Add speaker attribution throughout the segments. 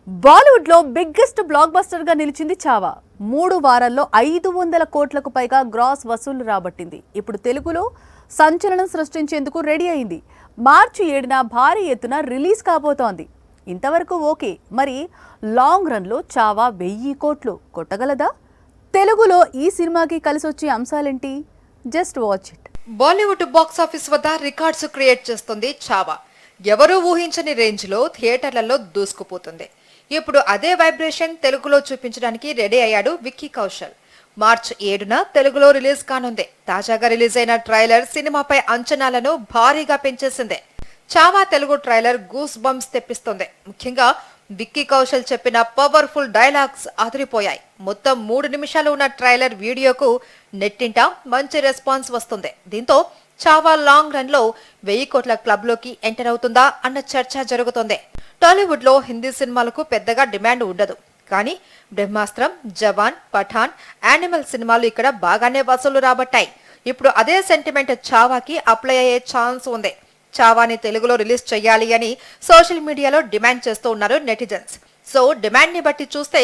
Speaker 1: బాలీవుడ్ లో biggest block buster గా నిలిచింది చావా. 3 వారాల్లో 500 కోట్లకు పైగా గ్రాస్ వసూళ్లు రాబట్టింది. ఇప్పుడు తెలుగులో సంచలనం సృష్టించేందుకు రెడీ అయింది. మార్చి 7న భారీ ఎత్తున రిలీజ్ కాబోతోంది. ఇంతవరకు ఓకే, మరి లాంగ్ రన్ లో చావా 1000 కోట్లు కొట్టగలదా? తెలుగులో ఈ సినిమాకి కలిసొచ్చే అంశాలేంటి? Just watch it.
Speaker 2: Bollywood box office వద్ద రికార్డ్స్ క్రియేట్ చేస్తుంది చావా. ఎవరూ ఊహించని రేంజ్ లో థియేటర్లలో దూసుకుపోతుంది. ఇప్పుడు అదే వైబ్రేషన్ తెలుగులో చూపించడానికి రెడీ అయ్యాడు విక్కీ కౌశల్. మార్చ్ 7న తెలుగులో రిలీజ్ కానుంది. తాజాగా రిలీజ్ అయిన ట్రైలర్ సినిమాపై అంచనాలను భారీగా పెంచేసింది. Chhaava Telugu trailer goose bumps తెప్పిస్తుంది. ముఖ్యంగా విక్కీ కౌశల్ చెప్పిన పవర్ఫుల్ డైలాగ్స్ అదిరిపోయాయి. మొత్తం 3 నిమిషాలు ఉన్న ట్రైలర్ వీడియోకు నెట్టింట మంచి రెస్పాన్స్ వస్తుంది. దీంతో చావా లాంగ్ రన్ లో 1000 కోట్ల క్లబ్ లోకి ఎంటర్ అవుతుందా అన్న చర్చ జరుగుతోంది. టాలీవుడ్ లో హిందీ సినిమాలకు పెద్దగా డిమాండ్ ఉండదు, కానీ బ్రహ్మాస్త్రం, జవాన్, పఠాన్, యానిమల్ సినిమాలు ఇక్కడ బాగానే వసూలు రాబట్టాయి. ఇప్పుడు అదే సెంటిమెంట్ చావాకి అప్లై అయ్యే ఛాన్స్ ఉంది. చావాని తెలుగులో రిలీజ్ చేయాలి అని సోషల్ మీడియాలో డిమాండ్ చేస్తూ ఉన్నారు నెటిజన్స్. సో డిమాండ్ ని బట్టి చూస్తే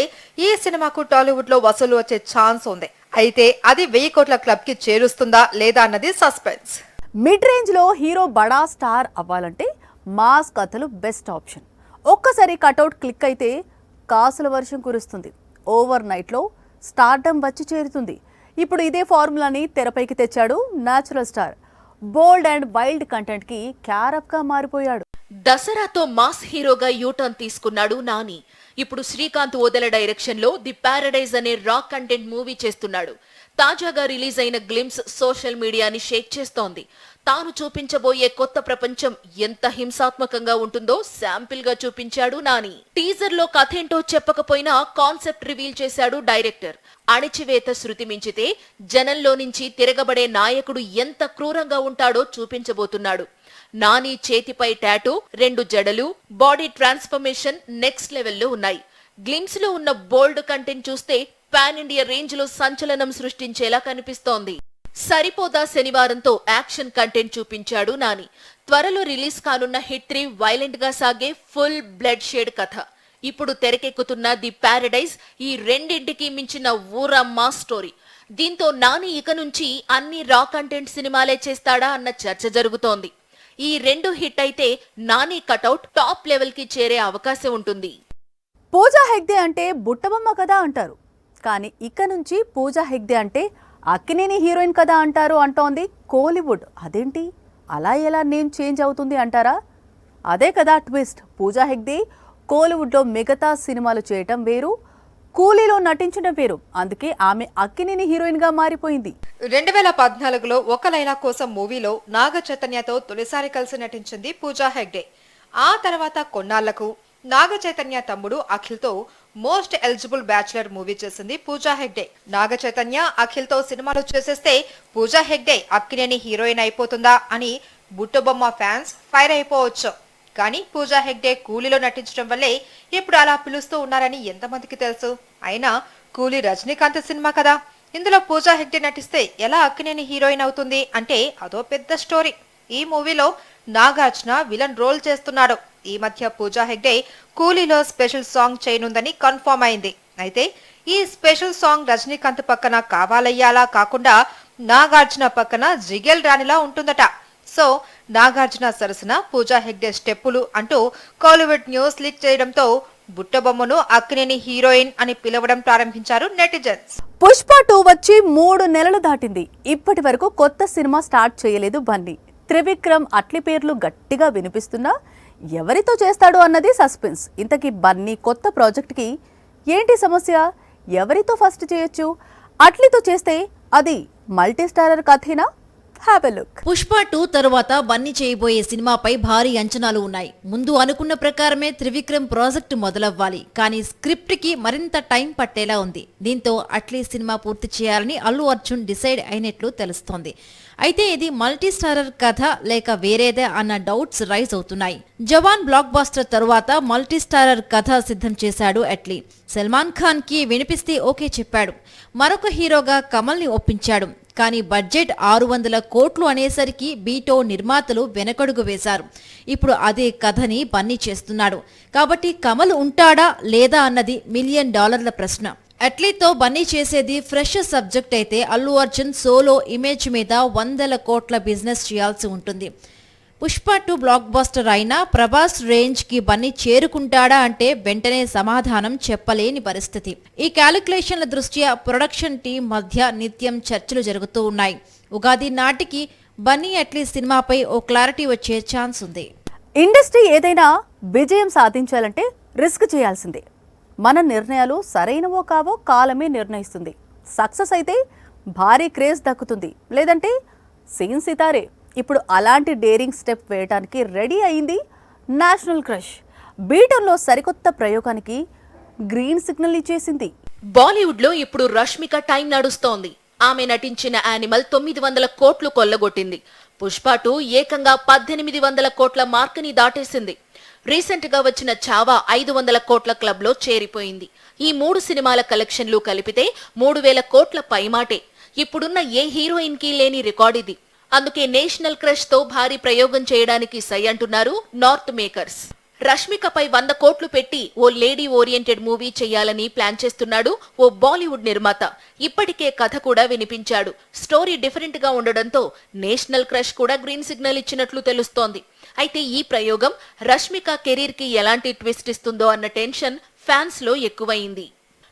Speaker 2: ఈ సినిమాకు టాలీవుడ్ లో వసూలు వచ్చే ఛాన్స్ ఉంది. అయితే అది 1000 కోట్ల క్లబ్ కి చేరుస్తుందా లేదా అన్నది సస్పెన్స్.
Speaker 1: మిడ్ రేంజ్ లో హీరో బడా స్టార్ అవ్వాలంటే మాస్ కథలు బెస్ట్ ఆప్షన్. ఒక్కసారి కటౌట్ క్లిక్ అయితే కాసుల వర్షం కురుస్తుంది. ఓవర్ నైట్ లో స్టార్డమ్ వచ్చి చేరుతుంది. ఇప్పుడు ఇదే ఫార్ములాని తెరపైకి తెచ్చాడు natural star. Bold and wild content కి క్యారప్ గా మారిపోయాడు.
Speaker 3: దసరాతో మాస్ హీరోగా యూటర్న్ తీసుకున్నాడు నాని. ఇప్పుడు శ్రీకాంత్ ఓదెల డైరెక్షన్ లో ది పారడైజ్ అనే రాక్ కంటెంట్ మూవీ చేస్తున్నాడు. తాజాగా రిలీజ్ అయిన గ్లిమ్స్ సోషల్ మీడియాని షేక్ చేస్తోంది. తాను చూపించబోయే కొత్త ప్రపంచం ఎంత హింసాత్మకంగా ఉంటుందో శాంపిల్ గా చూపించాడు నాని. టీజర్ లో కథేంటో చెప్పకపోయినా కాన్సెప్ట్ రివీల్ చేశాడు డైరెక్టర్. అణిచివేత శృతి మించితే జనంలో నుంచి తిరగబడే నాయకుడు ఎంత క్రూరంగా ఉంటాడో చూపించబోతున్నాడు. నాని చేతిపై టాటూ, 2 జడలు, బాడీ ట్రాన్స్ఫర్మేషన్ నెక్స్ట్ లెవెల్లో ఉన్నాయి. గ్లిమ్స్ లో ఉన్న బోల్డ్ కంటెంట్ చూస్తే పాన్ ఇండియా రేంజ్ లో సంచలనం సృష్టించేలా కనిపిస్తోంది. సరిపోదా శనివారంతో యాక్షన్ కంటెంట్ చూపించాడు నాని. త్వరలో రిలీజ్ కానున్న హిట్ 3 వైలెంట్ గా సాగే ఫుల్ బ్లడ్ షేడ్ కథ. ఇప్పుడు తెరకెక్కుతున్న ది పారడైజ్ ఈ రెండింటికి మించిన ఊరమ్మా స్టోరీ. దీంతో నాని ఇక నుంచి అన్ని రా కంటెంట్ సినిమాలే చేస్తాడా అన్న చర్చ జరుగుతోంది. ఈ 2 హిట్ అయితే నాని కటౌట్ టాప్ లెవెల్ కి చేరే అవకాశం ఉంటుంది.
Speaker 1: పూజా హెగ్డే అంటే బుట్టబొమ్మ కదా అంటారు, కానీ ఇక నుంచి పూజా హెగ్డే అంటే అక్కినేని హీరోయిన్ కదా అంటారు అంటోంది కోలీవుడ్. అదేంటి, అలా ఎలా నేమ్ చేంజ్ అవుతుంది అంటారా? అదే కదా ట్విస్ట్. పూజా హెగ్డే కోలీవుడ్లో మిగతా సినిమాలు చేయటం వేరు, కూలీలో నటించడం వేరు. అందుకే ఆమె అక్కినేని హీరోయిన్ గా మారిపోయింది.
Speaker 2: 2014లో ఒక లైలా కోసం మూవీలో నాగ చైతన్యతో తొలిసారి కలిసి నటించింది పూజా హెగ్డే. ఆ తర్వాత కొన్నాళ్లకు నాగ చైతన్య తమ్ముడు అఖిల్ తో మోస్ట్ ఎలిజిబుల్ బ్యాచులర్ మూవీ చేసింది పూజా హెగ్డే. నాగ చైతన్య అఖిల్ తో సినిమాలు చేసేస్తే పూజా హెగ్డే అక్కినేని హీరోయిన్ అయిపోతుందా అని బుట్టబొమ్మ ఫ్యాన్స్ ఫైర్ అయిపోవచ్చు. కానీ పూజా హెగ్డే కూలీలో నటించడం వల్లే ఇప్పుడు అలా పిలుస్తూ ఉన్నారని ఎంతమందికి తెలుసు? అయినా కూలీ రజనీకాంత్ సినిమా కదా, ఇందులో పూజా హెగ్డే నటిస్తే ఎలా అక్కినేని హీరోయిన్ అవుతుంది అంటే అదో పెద్ద స్టోరీ. ఈ మూవీలో నాగార్జున విలన్ రోల్ చేస్తున్నాడు. ఈ మధ్య Pooja Hegde కూలీలో special song చేయనుందని confirm అయింది. అయితే ఈ స్పెషల్ సాంగ్ రజనీకాంత్ పక్కన కావాలయ్యాలా కాకుండా నాగార్జున పక్కన జిగెల్ రాణిలా ఉంటుందట. సో నాగార్జున సరసన పూజా హెగ్డే స్టెప్పులు అంటూ కోలీవుడ్ న్యూస్ లీక్ చేయడంతో బుట్టబొమ్మను అక్కినేని హీరోయిన్ అని పిలవడం ప్రారంభించారు నెటిజన్స్.
Speaker 1: పుష్ప 2 వచ్చి 3 నెలలు దాటింది. ఇప్పటి వరకు కొత్త సినిమా స్టార్ట్ చేయలేదు బన్నీ. త్రివిక్రమ్ అట్లి పేర్లు గట్టిగా వినిపిస్తున్నా ఎవరితో చేస్తాడు అన్నది సస్పెన్స్. ఇంతకీ బన్నీ కొత్త ప్రాజెక్ట్కి ఏంటి సమస్య? ఎవరితో ఫస్ట్ చేయొచ్చు? అట్లితో చేస్తే అది మల్టీ స్టారర్ కథేనా? Have a look.
Speaker 4: పుష్ప 2 తరువాత బన్నీ చేయబోయే సినిమాపై భారీ అంచనాలు ఉన్నాయి. ముందు అనుకున్న ప్రకారమే త్రివిక్రమ్ ప్రాజెక్టు మొదలవ్వాలి, కానీ స్క్రిప్ట్ కి మరింత టైం పట్టేలా ఉంది. దీంతో అట్లీ సినిమా పూర్తి చేయాలని అల్లు అర్జున్ డిసైడ్ అయినట్లు తెలుస్తోంది. అయితే ఇది మల్టీ స్టారర్ కథ లేక వేరేదే అన్న డౌట్స్ రైజ్ అవుతున్నాయి. జవాన్ బ్లాక్ బాస్టర్ తరువాత మల్టీ స్టారర్ కథ సిద్ధం చేశాడు అట్లీ. సల్మాన్ ఖాన్ కి వినిపిస్తే ఓకే చెప్పాడు. మరొక హీరోగా కమల్ ని ఒప్పించాడు. కానీ బడ్జెట్ 600 కోట్లు అనేసరికి బీటో నిర్మాతలు వెనకడుగు వేశారు. ఇప్పుడు అదే కథని బన్నీ చేస్తున్నాడు. కాబట్టి కమల్ ఉంటాడా లేదా అన్నది $1 మిలియన్ ప్రశ్న. అట్లీతో బన్నీ చేసేది ఫ్రెష్ సబ్జెక్ట్ అయితే అల్లు అర్జున్ సోలో ఇమేజ్ మీద 100 కోట్ల బిజినెస్ చేయాల్సి ఉంటుంది. పుష్ప 2 బ్లాక్ బస్టర్ అయినా ప్రభాస్ రేంజ్ కి బన్నీ చేరుకుంటాడా అంటే వెంటనే సమాధానం చెప్పలేని పరిస్థితి. ఈ క్యాలిక్యులేషన్ల దృష్ట్యా ప్రొడక్షన్ టీం మధ్య నిత్యం చర్చలు జరుగుతూ ఉన్నాయి. ఉగాది నాటికి బన్నీ అట్లీస్ట్ సినిమాపై ఓ క్లారిటీ వచ్చే ఛాన్స్ ఉంది.
Speaker 1: ఇండస్ట్రీ ఏదైనా విజయం సాధించాలంటే రిస్క్ చేయాల్సిందే. మన నిర్ణయాలు సరైనవో కావో కాలమే నిర్ణయిస్తుంది. సక్సెస్ అయితే భారీ క్రేజ్ దక్కుతుంది, లేదంటే సీన్ సితారే. ఇప్పుడు అలాంటి డేరింగ్ స్టెప్ వేయడానికి రెడీ అయింది నేషనల్ క్రష్. బీటంలో సరికొత్త ప్రయోగానికి గ్రీన్ సిగ్నల్ ఇచ్చేసింది.
Speaker 3: బాలీవుడ్ లో ఇప్పుడు రష్మిక టైం నడుస్తోంది. ఆమె నటించిన యానిమల్ 900 కోట్లు కొల్లగొట్టింది. పుష్ప 2 ఏకంగా 1800 కోట్ల మార్కుని దాటేసింది. రీసెంట్ గా వచ్చిన చావా 500 కోట్ల క్లబ్ లో చేరిపోయింది. ఈ 3 సినిమాల కలెక్షన్లు కలిపితే 3000 కోట్ల పైమాటే. ఇప్పుడున్న ఏ హీరోయిన్ కి లేని రికార్డ్ ఇది. అందుకే నేషనల్ క్రష్ తో భారీ ప్రయోగం చేయడానికి సై అంటున్నారు నార్త్ మేకర్స్. రష్మికపై 100 కోట్లు పెట్టి ఓ లేడీ ఓరియంటెడ్ మూవీ చేయాలని ప్లాన్ చేస్తున్నాడు ఓ బాలీవుడ్ నిర్మాత. ఇప్పటికే కథ కూడా వినిపించాడు. స్టోరీ డిఫరెంట్ గా ఉండడంతో నేషనల్ క్రష్ కూడా గ్రీన్ సిగ్నల్ ఇచ్చినట్లు తెలుస్తోంది. అయితే ఈ ప్రయోగం రష్మిక కెరీర్ కి ఎలాంటి ట్విస్ట్ ఇస్తుందో అన్న టెన్షన్ ఫ్యాన్స్ లో ఎక్కువైంది.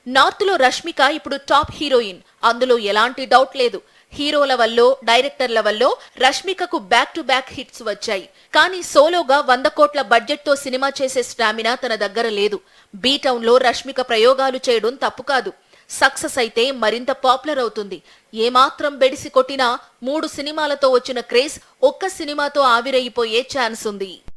Speaker 3: నార్త్ లో రష్మిక ఇప్పుడు టాప్ హీరోయిన్, అందులో ఎలాంటి డౌట్ లేదు. హీరోల వల్లో డైరెక్టర్ల వల్లో రష్మికకు బ్యాక్ టు బ్యాక్ హిట్స్ వచ్చాయి. కానీ సోలోగా 100 కోట్ల బడ్జెట్ తో సినిమా చేసే స్టామినా తన దగ్గర లేదు. బీ టౌన్ లో రష్మిక ప్రయోగాలు చేయడం తప్పు కాదు. సక్సెస్ అయితే మరింత పాపులర్ అవుతుంది. ఏమాత్రం బెడిసి కొట్టినా 3 సినిమాలతో వచ్చిన క్రేజ్ ఒక్క సినిమాతో ఆవిరైపోయే ఛాన్స్ ఉంది.